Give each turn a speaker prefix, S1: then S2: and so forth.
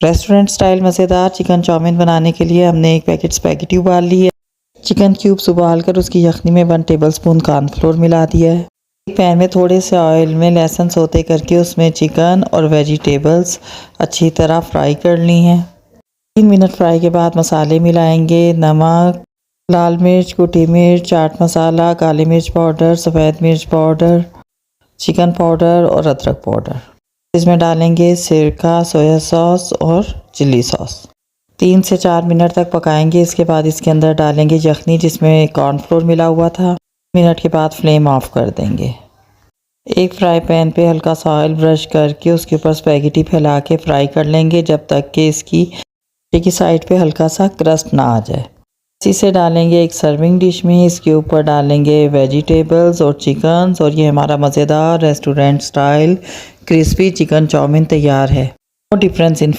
S1: Restaurant style मज़ेदार chicken chowmein बनाने के लिए हमने एक पैकेट स्पैगेटी उबाल ली है। चिकन क्यूब्स उबाल कर उसकी यखनी में 1 टेबलस्पून कॉर्नफ्लोर मिला दिया है। एक पैन में थोड़े से ऑयल में लहसुन सौते करके उसमें चिकन और वेजिटेबल्स अच्छी तरह फ्राई कर ली हैं। 3 मिनट फ्राई के बाद मसाले मिलाएंगे। नमक, लाल मिर्च, कुटी मिर्च, चाट मसाला, काली मिर्च पाउडर, सफ़ेद मिर्च पाउडर, चिकन पाउडर और अदरक पाउडर। इसमें डालेंगे सिरका, सोया सॉस और चिल्ली सॉस। 3 से 4 मिनट तक पकाएंगे। इसके बाद इसके अंदर डालेंगे यखनी जिसमें कॉर्नफ्लोर मिला हुआ था। मिनट के बाद फ्लेम ऑफ कर देंगे। एक फ्राई पैन पे हल्का सा ऑयल ब्रश करके उसके ऊपर स्पैगेटी फैला के फ्राई कर लेंगे जब तक कि इसकी की साइड पे हल्का सा क्रस्ट ना आ जाए। इसे डालेंगे एक सर्विंग डिश में। इसके ऊपर डालेंगे वेजिटेबल्स और चिकन और ये हमारा मज़ेदार restaurant style crispy chicken chow mein तैयार है। No difference in